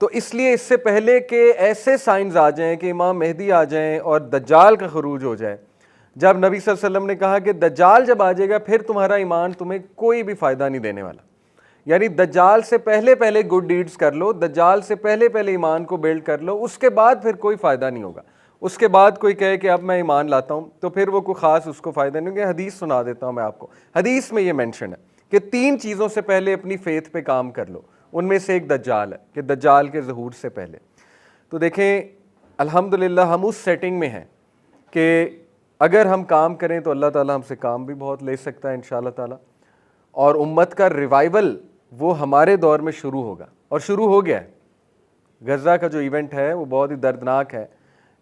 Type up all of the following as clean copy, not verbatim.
تو اس لیے اس سے پہلے کہ ایسے سائنز آ جائیں کہ امام مہدی آ جائیں اور دجال کا خروج ہو جائے، جب نبی صلی اللہ علیہ وسلم نے کہا کہ دجال جب آ جائے گا پھر تمہارا ایمان تمہیں کوئی بھی فائدہ نہیں دینے والا، یعنی دجال سے پہلے پہلے گڈ ڈیڈز کر لو، دجال سے پہلے پہلے ایمان کو بلڈ کر لو، اس کے بعد پھر کوئی فائدہ نہیں ہوگا۔ اس کے بعد کوئی کہے کہ اب میں ایمان لاتا ہوں تو پھر وہ کوئی خاص اس کو فائدہ نہیں ہوگا۔ حدیث سنا دیتا ہوں میں آپ کو، حدیث میں یہ مینشن ہے کہ 3 چیزوں سے پہلے اپنی فیتھ پہ کام کر لو، ان میں سے ایک دجال ہے، کہ دجال کے ظہور سے پہلے۔ تو دیکھیں الحمدللہ ہم اس سیٹنگ میں ہیں کہ اگر ہم کام کریں تو اللہ تعالیٰ ہم سے کام بھی بہت لے سکتا ہے انشاءاللہ تعالیٰ، اور امت کا ریوائول وہ ہمارے دور میں شروع ہوگا، اور شروع ہو گیا ہے۔ غزہ کا جو ایونٹ ہے وہ بہت ہی دردناک ہے،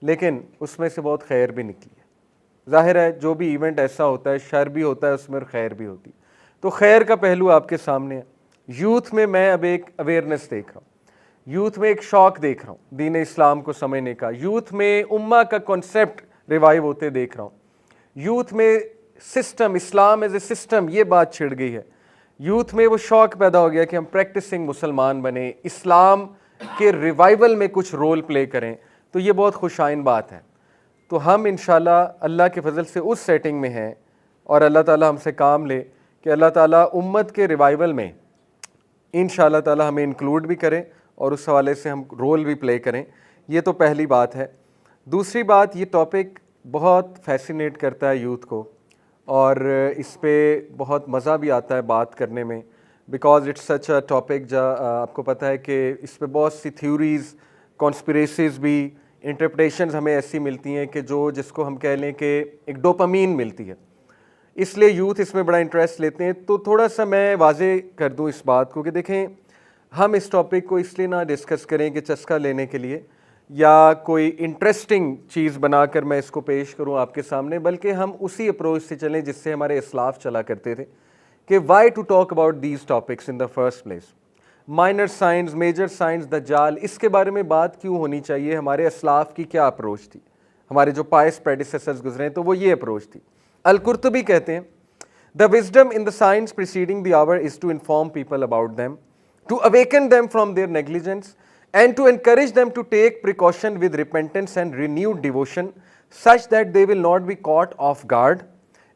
لیکن اس میں سے بہت خیر بھی نکلی ہے۔ ظاہر ہے جو بھی ایونٹ ایسا ہوتا ہے شر بھی ہوتا ہے اس میں، اور خیر بھی ہوتی ہے، تو خیر کا پہلو آپ کے سامنے ہے۔ یوتھ میں اب ایک اویئرنیس دیکھ رہا ہوں، یوتھ میں ایک شوق دیکھ رہا ہوں دین اسلام کو سمجھنے کا، یوتھ میں امہ کا کنسیپٹ ریوائیو ہوتے دیکھ رہا ہوں، یوتھ میں system, Islam as a system, یہ بات چھڑ گئی ہے۔ یوتھ میں وہ شوق پیدا ہو گیا کہ ہم پریکٹسنگ مسلمان بنیں، اسلام کے ریوائیول میں کچھ رول پلے کریں، تو یہ بہت خوش آئند بات ہے۔ تو ہم انشاءاللہ اللہ کے فضل سے اس سیٹنگ میں ہیں، اور اللہ تعالیٰ ہم سے کام لے کہ اللہ تعالیٰ امت کے ریوائیول میں انشاءاللہ تعالیٰ ہمیں انکلوڈ بھی کریں اور اس حوالے سے ہم رول بھی پلے کریں۔ یہ تو پہلی بات ہے۔ دوسری بات، یہ ٹاپک بہت فیسینیٹ کرتا ہے یوتھ کو، اور اس پہ بہت مزہ بھی آتا ہے بات کرنے میں، because it's such a topic جو آپ کو پتہ ہے کہ اس پہ بہت سی تھیوریز، کانسپریسیز بھی، انٹرپریٹیشنز ہمیں ایسی ملتی ہیں کہ جس کو ہم کہہ لیں کہ ایک ڈوپامین ملتی ہے، اس لیے یوتھ اس میں بڑا انٹرسٹ لیتے ہیں۔ تو تھوڑا سا میں واضح کر دوں اس بات کو کہ دیکھیں ہم اس ٹاپک کو اس لیے نہ ڈسکس کریں کہ چسکا لینے کے لیے یا کوئی انٹرسٹنگ چیز بنا کر میں اس کو پیش کروں آپ کے سامنے، بلکہ ہم اسی اپروچ سے چلیں جس سے ہمارے اسلاف چلا کرتے تھے کہ why to talk about these topics in the first place. Minor science, major science, دجال، اس کے بارے میں بات کیوں ہونی چاہیے؟ ہمارے اسلاف کی کیا اپروچ تھی، ہمارے جو پائس پریڈیسیسرز گزرے ہیں تو وہ یہ اپروچ تھی۔ القرطبی کہتے ہیں The wisdom in the science preceding the hour is to inform people about them, to awaken them from their negligence, and to encourage them to take precaution with repentance and renewed devotion, such that they will not be caught off guard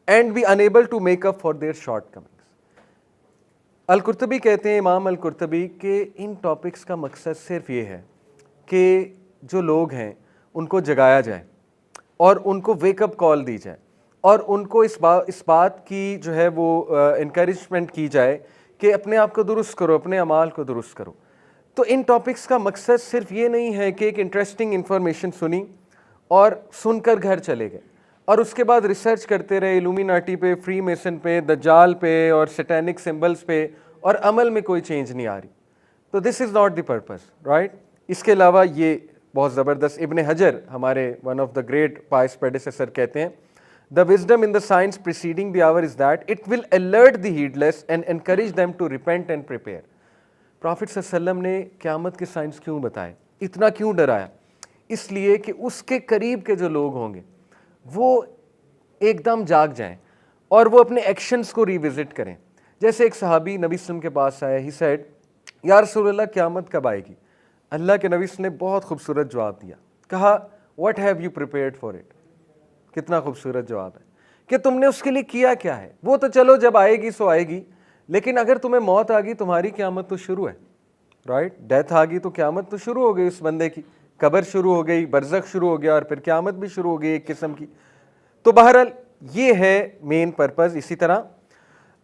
and be unable to make up for their shortcomings. القرطبی کہتے ہیں، امام القرطبی، کہ ان topics کا مقصد صرف یہ ہے کہ جو لوگ ہیں ان کو جگایا جائے اور ان کو ویک اپ کال دی جائے، اور ان کو اس بات کی جو ہے وہ انکریجمنٹ کی جائے کہ اپنے آپ کو درست کرو، اپنے اعمال کو درست کرو۔ تو ان ٹاپکس کا مقصد صرف یہ نہیں ہے کہ ایک انٹرسٹنگ انفارمیشن سنی اور سن کر گھر چلے گئے اور اس کے بعد ریسرچ کرتے رہے الومیناٹی پہ، فری میسن پہ، دجال پہ اور سیٹینک سمبلز پہ، اور عمل میں کوئی چینج نہیں آ رہی۔ تو this is not the purpose, right? اس کے علاوہ یہ بہت زبردست ابن حجر، ہمارے one of the great pious predecessor, کہتے ہیں The wisdom in the science preceding the hour is that it will alert the heedless and encourage them to repent and prepare. Prophet صلی اللہ علیہ وسلم نے قیامت کے science کیوں بتائے، اتنا کیوں ڈرایا؟ اس لیے کہ اس کے قریب کے جو لوگ ہوں گے وہ ایک دم جاگ جائیں اور وہ اپنے ایکشنز کو ریوزٹ کریں۔ جیسے ایک صحابی نبی صلی اللہ علیہ وسلم کے پاس آیا، ہی سیڈ یا رسول اللہ قیامت کب آئے گی؟ اللہ کے نبی صلی اللہ علیہ وسلم نے بہت خوبصورت جواب دیا، کہا what have you prepared for it؟ کتنا خوبصورت جواب ہے کہ تم نے اس کے لیے کیا کیا ہے؟ وہ تو چلو جب آئے گی سو آئے گی، لیکن اگر تمہیں موت آ گئی تمہاری قیامت تو شروع ہے، رائٹ؟ ڈیتھ آ گئی تو قیامت تو شروع ہو گئی اس بندے کی، قبر شروع ہو گئی، برزخ شروع ہو گیا، اور پھر قیامت بھی شروع ہو گئی ایک قسم کی۔ تو بہرحال یہ ہے مین پرپز۔ اسی طرح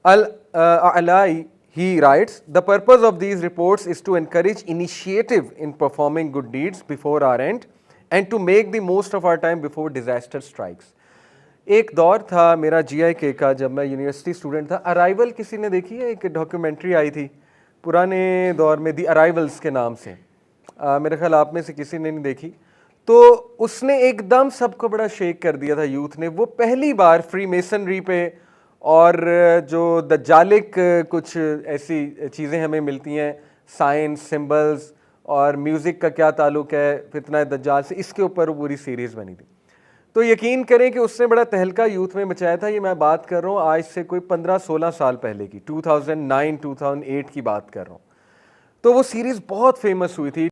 الاعلائی he writes, the purpose of these reports is to encourage initiative in performing good deeds before our end and to make the most of our time before disaster strikes. ایک دور تھا میرا جی آئی کے کا، جب میں یونیورسٹی اسٹوڈنٹ تھا، arrival کسی نے دیکھی ہے؟ ایک ڈاکیومنٹری آئی تھی پرانے دور میں، دی ارائیولز کے نام سے، میرے خیال آپ میں سے کسی نے نہیں دیکھی۔ تو اس نے ایک دم سب کو بڑا شیک کر دیا تھا یوتھ نے۔ وہ پہلی بار فری میسنری پہ اور جو دجالک کچھ ایسی چیزیں ہمیں ملتی ہیں، سائنس، سمبلز اور میوزک کا کیا تعلق ہے فتنہ دجال سے، اس کے اوپر پوری سیریز بنی تھی۔ تو یقین کریں کہ اس نے بڑا تہلکہ یوتھ میں مچایا تھا۔ یہ میں بات کر رہا ہوں آج سے کوئی 15-16 سال پہلے کی، 2009-2008 کی بات کر رہا ہوں۔ تو وہ سیریز بہت فیمس ہوئی تھی۔